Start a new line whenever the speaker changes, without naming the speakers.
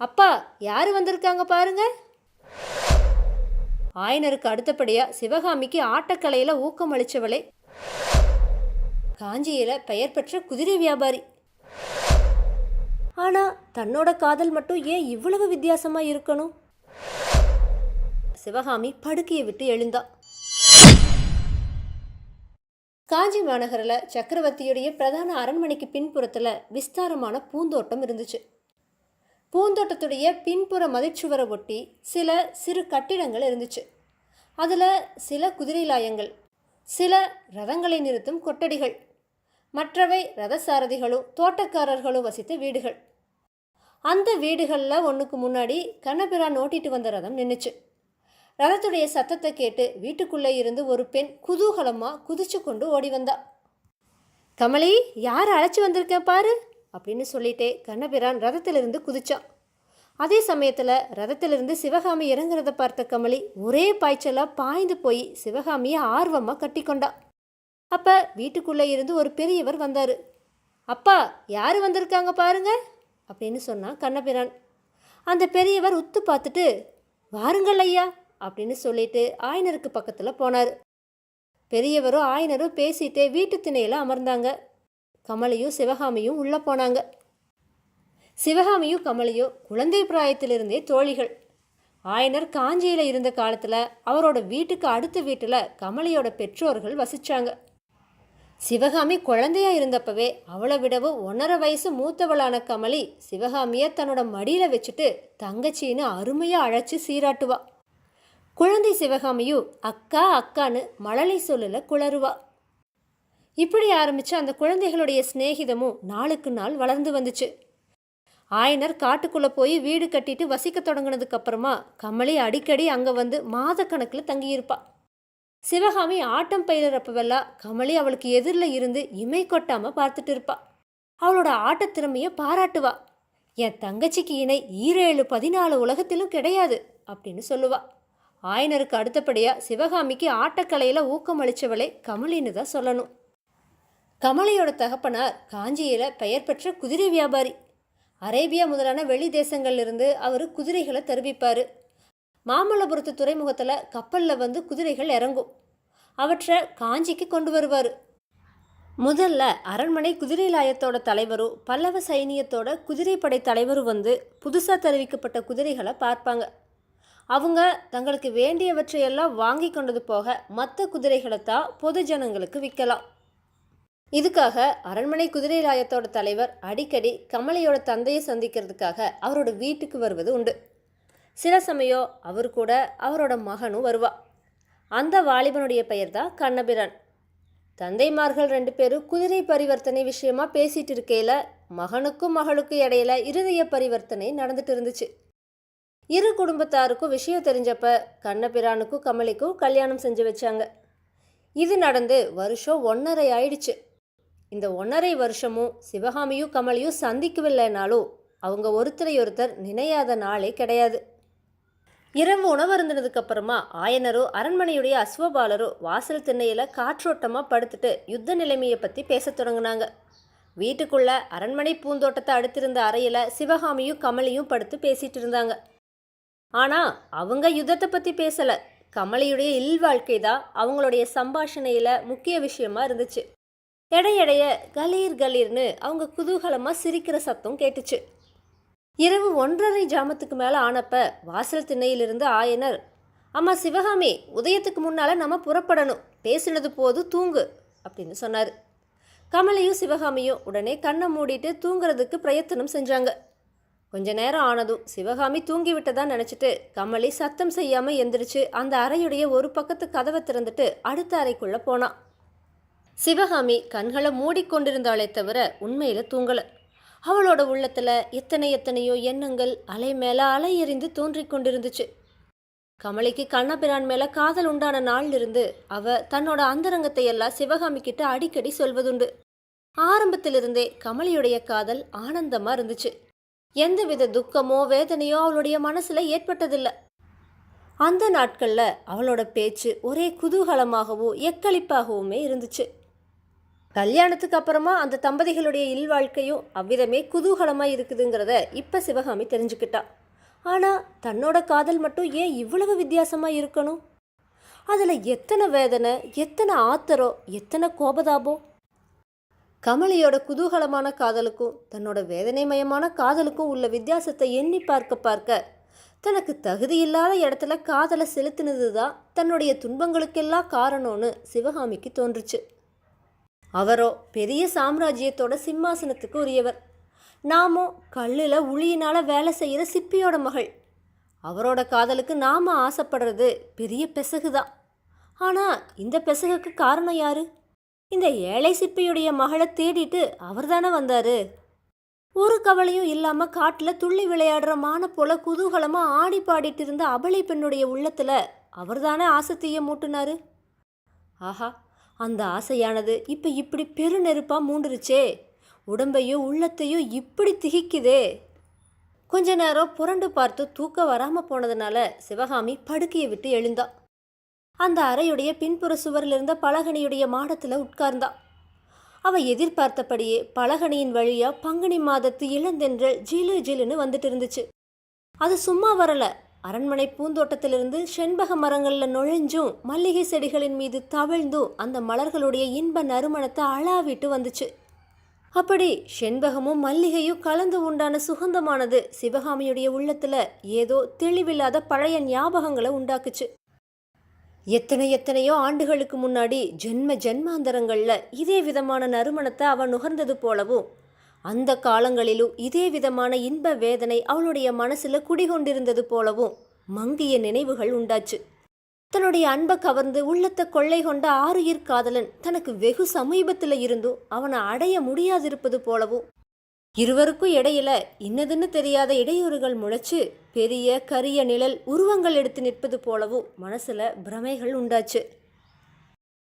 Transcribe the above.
அப்பா, யாரு வந்திருக்காங்க பாருங்க. ஆயனருக்கு அடுத்தபடியா சிவகாமிக்கு ஆட்டக்கலையில ஊக்கம் அளிச்சவளே காஞ்சியில பெயர் பெற்ற குதிரை வியாபாரி. ஆனா தன்னோட காதல் மட்டும் ஏன் இவ்வளவு வித்தியாசமா இருக்கணும்? சிவகாமி படுக்கையை விட்டு எழுந்தா. காஞ்சி மாநகரில் சக்கரவர்த்தியுடைய பிரதான அரண்மனைக்கு பின்புறத்தில் விஸ்தாரமான பூந்தோட்டம் இருந்துச்சு. பூந்தோட்டத்துடைய பின்புற மதிச்சுவரை ஒட்டி சில சிறு கட்டிடங்கள் இருந்துச்சு. அதில் சில குதிரை லாயங்கள், சில ரதங்களை நிறுத்தும் கொட்டடிகள், மற்றவை ரதசாரதிகளும் தோட்டக்காரர்களும் வசித்த வீடுகள். அந்த வீடுகளில் ஒன்றுக்கு முன்னாடி கண்ணபிரான் ஓட்டிட்டு வந்த ரதம் நின்றுச்சு. ரதத்துடைய சத்தத்தை கேட்டு வீட்டுக்குள்ளே இருந்து ஒரு பெண் குதூகலமாக குதிச்சு கொண்டு ஓடி வந்தா. கமலி, யாரை அழைச்சி வந்திருக்கேன் பாரு அப்படின்னு சொல்லிட்டே கண்ணபிரான் ரதத்திலிருந்து குதிச்சான். அதே சமயத்தில் ரதத்திலிருந்து சிவகாமி இறங்குறத பார்த்த கமலி ஒரே பாய்ச்சலாக பாய்ந்து போய் சிவகாமியை ஆர்வமாக கட்டி கொண்டா. அப்போ வீட்டுக்குள்ளே இருந்து ஒரு பெரியவர் வந்தார். அப்பா, யார் வந்திருக்காங்க பாருங்க அப்படின்னு சொன்னான் கண்ணபிரான். அந்த பெரியவர் உத்து பார்த்துட்டு, வாருங்கள் ஐயா அப்படின்னு சொல்லிட்டு ஆயனருக்கு பக்கத்தில் போனார். பெரியவரும் ஆயனரும் பேசிட்டே வீட்டு திணையில் அமர்ந்தாங்க. கமலியும் சிவகாமியும் உள்ளே போனாங்க. சிவகாமியும் கமலியும் குழந்தை பிராயத்திலிருந்தே தோழிகள். ஆயனர் காஞ்சியில் இருந்த காலத்தில் அவரோட வீட்டுக்கு அடுத்த வீட்டில் கமலியோட பெற்றோர்கள் வசித்தாங்க. சிவகாமி குழந்தையா இருந்தப்பவே அவளை விடவும் 1.5 வயசு மூத்தவளான கமலி சிவகாமியை தன்னோட மடியில் வச்சுட்டு தங்கச்சின்னு அருமையாக அழைச்சி சீராட்டுவா. குழந்தை சிவகாமியும் அக்கா அக்கான்னு மழலை சொல்லல குளறுவா. இப்படி ஆரம்பித்து அந்த குழந்தைகளுடைய சிநேகிதமும் நாளுக்கு நாள் வளர்ந்து வந்துச்சு. ஆயனர் காட்டுக்குள்ளே போய் வீடு கட்டிட்டு வசிக்க தொடங்கினதுக்கு அப்புறமா கமலி அடிக்கடி அங்கே வந்து மாதக்கணக்கில் தங்கியிருப்பா. சிவகாமி ஆட்டம் பயிலுறப்பவெல்லாம் கமலி அவளுக்கு எதிரில் இருந்து இமை கொட்டாமல் பார்த்துட்டு இருப்பா. அவளோட ஆட்டத்திறமையை பாராட்டுவா. என் தங்கச்சிக்கு இணை 17-14 உலகத்திலும் கிடையாது அப்படின்னு சொல்லுவா. ஆயனருக்கு அடுத்தபடியாக சிவகாமிக்கு ஆட்டக்கலையில் ஊக்கம் அளித்தவளே கமலின்னு தான் சொல்லணும். கமலியோட தகப்பனார் காஞ்சியில் பெயர் பெற்ற குதிரை வியாபாரி. அரேபியா முதலான வெளி தேசங்கள்லேருந்து அவர் குதிரைகளை தருவிப்பார். மாமல்லபுரத்து துறைமுகத்தில் கப்பலில் வந்து குதிரைகள் இறங்கும். அவற்றை காஞ்சிக்கு கொண்டு வருவார். முதல்ல அரண்மனை குதிரை லாயத்தோட தலைவரும் பல்லவ சைனியத்தோட குதிரைப்படை தலைவரும் வந்து புதுசாக தெரிவிக்கப்பட்ட குதிரைகளை பார்ப்பாங்க. அவங்க தங்களுக்கு வேண்டியவற்றையெல்லாம் வாங்கி கொண்டது போக மற்ற குதிரைகளை தான் பொது ஜனங்களுக்கு விற்கலாம். இதுக்காக அரண்மனை குதிரை லாயத்தோட தலைவர் அடிக்கடி கமலியோட தந்தையை சந்திக்கிறதுக்காக அவரோட வீட்டுக்கு வருவது உண்டு. சில சமயம் அவர் கூட அவரோட மகனும் வருவா. அந்த வாலிபனுடைய பெயர் தான் கண்ணபிரான். தந்தைமார்கள் 2 பேரும் குதிரை பரிவர்த்தனை விஷயமா பேசிட்டு இருக்கையில் மகனுக்கும் மகளுக்கும் இடையில இருதய பரிவர்த்தனை நடந்துட்டு இருந்துச்சு. இரு குடும்பத்தாருக்கும் விஷயம் தெரிஞ்சப்ப கண்ணபிரானுக்கும் கமலிக்கும் கல்யாணம் செஞ்சு வச்சாங்க. இது நடந்து வருஷம் 1.5 ஆயிடுச்சு. இந்த 1.5 வருஷமும் சிவகாமியும் கமலியும் சந்திக்கவில்லைனாலும் அவங்க ஒருத்தரையொருத்தர் நினையாத நாளே கிடையாது. இரவு உணவு இருந்ததுக்கு அப்புறமா ஆயனரும் அரண்மனையுடைய அஸ்வபாலரும் வாசல் திண்ணையில் காற்றோட்டமாக படுத்துட்டு யுத்த நிலைமையை பற்றி பேச தொடங்கினாங்க. வீட்டுக்குள்ள அரண்மனை பூந்தோட்டத்தை அடுத்திருந்த அறையில் சிவகாமியும் கமலியும் படுத்து பேசிட்டு இருந்தாங்க. ஆனால் அவங்க யுத்தத்தை பற்றி பேசலை. கமலியுடைய இல்வாழ்க்கை தான் அவங்களுடைய சம்பாஷணையில் முக்கிய விஷயமா இருந்துச்சு. இடையிடைய கலீர் கலீர்னு அவங்க குதூகலமாக சிரிக்கிற சத்தம் கேட்டுச்சு. இரவு 1.5 ஜாமத்துக்கு மேலே ஆனப்ப வாசல் திண்ணையிலிருந்து ஆயனர், அம்மா சிவகாமி, உதயத்துக்கு முன்னால் நம்ம புறப்படணும், பேசினது போது தூங்கு அப்படின்னு சொன்னார். கமலியும் சிவகாமியும் உடனே கண்ணை மூடிட்டு தூங்குறதுக்கு பிரயத்தனம் செஞ்சாங்க. கொஞ்ச நேரம் ஆனதும் சிவகாமி தூங்கிவிட்டதா நினச்சிட்டு கமலி சத்தம் செய்யாமல் எந்திரிச்சு அந்த அறையுடைய ஒரு பக்கத்து கதவை திறந்துட்டு அடுத்த அறைக்குள்ளே போனான். சிவகாமி கண்களை மூடிக்கொண்டிருந்தாலே தவிர உண்மையில் தூங்கலை. அவளோட உள்ளத்தில் எத்தனையோ எண்ணங்கள் அலை மேலே அலை எறிந்து தோன்றிக் கொண்டிருந்துச்சு. கமலிக்கு கண்ணபிரான் மேலே காதல் உண்டான நாளிலிருந்து அவ தன்னோட அந்தரங்கத்தை எல்லாம் சிவகாமி கிட்ட அடிக்கடி சொல்வதுண்டு. ஆரம்பத்திலிருந்தே கமலியுடைய காதல் ஆனந்தமாக இருந்துச்சு. எந்தவித துக்கமோ வேதனையோ அவளுடைய மனசில் ஏற்பட்டதில்லை. அந்த நாட்களில் அவளோட பேச்சு ஒரே குதூகலமாகவும் எக்களிப்பாகவுமே இருந்துச்சு. கல்யாணத்துக்கு அப்புறமா அந்த தம்பதிகளுடைய இல்வாழ்க்கையும் அவ்விதமே குதூகலமாக இருக்குதுங்கிறத இப்போ சிவகாமி தெரிஞ்சுக்கிட்டா. ஆனால் தன்னோட காதல் மட்டும் ஏன் இவ்வளவு வித்தியாசமாக இருக்கணும்? அதில் எத்தனை வேதனை, எத்தனை ஆத்திரம், எத்தனை கோபதாபம்! கமலியோட குதூகலமான காதலுக்கும் தன்னோட வேதனைமயமான காதலுக்கும் உள்ள வித்தியாசத்தை எண்ணி பார்க்க பார்க்க தனக்கு தகுதியில்லாத இடத்துல காதலை செலுத்தினது தான் தன்னுடைய துன்பங்களுக்கெல்லாம் காரணம்னு சிவகாமிக்கு தோன்றுச்சு. அவரோ பெரிய சாம்ராஜ்யத்தோட சிம்மாசனத்துக்கு உரியவர். நாமோ கல்லில் உளியினால் வேலை செய்கிற சிப்பியோட மகள். அவரோட காதலுக்கு நாம் ஆசைப்படுறது பெரிய பெசகு தான். ஆனால் இந்த பெசகுக்கு காரணம் யாரு? இந்த ஏழை சிப்பியுடைய மகளை தேடிட்டு அவர் தானே வந்தார். ஒரு கவலையும் இல்லாமல் காட்டில் துள்ளி விளையாடுற மான போல குதூகலமாக ஆடி பாடிட்டு இருந்த அபலை பெண்ணுடைய உள்ளத்தில் அவர் தானே ஆசைத்தீய மூட்டினாரு. ஆஹா, அந்த ஆசையானது இப்போ இப்படி பெருநெருப்பாக மூண்டுருச்சே, உடம்பையும் உள்ளத்தையும் இப்படி திகிக்குதே. கொஞ்ச நேரம் புரண்டு பார்த்து தூக்கம் வராமல் போனதுனால சிவகாமி படுக்கையை விட்டு எழுந்தா. அந்த அறையுடைய பின்புற சுவரில் இருந்த பலகணியுடைய மாடத்தில் உட்கார்ந்தா. அவ எதிர்பார்த்தபடியே பலகணியின் வழியா பங்குனி மாதத்து இளந்தென்றல் ஜிலு ஜிலுன்னு வந்துட்டு இருந்துச்சு. அது சும்மா வரல, அரண்மனை பூந்தோட்டத்திலிருந்து செண்பக மரங்களில் நுழைஞ்சும் மல்லிகை செடிகளின் மீது தவழ்ந்தும் அந்த மலர்களுடைய இன்ப நறுமணத்தை அளாவிட்டு வந்துச்சு. அப்படி செண்பகமும் மல்லிகையும் கலந்து உண்டான சுகந்தமானது சிவகாமியுடைய உள்ளத்துல ஏதோ தெளிவில்லாத பழைய ஞாபகங்களை உண்டாக்குச்சு. எத்தனையோ ஆண்டுகளுக்கு முன்னாடி ஜென்மாந்தரங்களில் இதே விதமான நறுமணத்தை அவள் நுகர்ந்தது போலவும் அந்த காலங்களிலும் இதே விதமான இன்ப வேதனை அவளுடைய மனசில் குடிகொண்டிருந்தது போலவும் மங்கிய நினைவுகள் உண்டாச்சு. தன்னுடைய அன்பை கவர்ந்து உள்ளத்தை கொள்ளை கொண்ட ஆருயிர் காதலன் தனக்கு வெகு சமீபத்தில் இருந்தும் அவனை அடைய முடியாதிருப்பது போலவும் இருவருக்கும் இடையில இன்னதுன்னு தெரியாத இடையூறுகள் முளைச்சு பெரிய கரிய நிழல் உருவங்கள் எடுத்து நிற்பது போலவும் மனசுல பிரமைகள் உண்டாச்சு.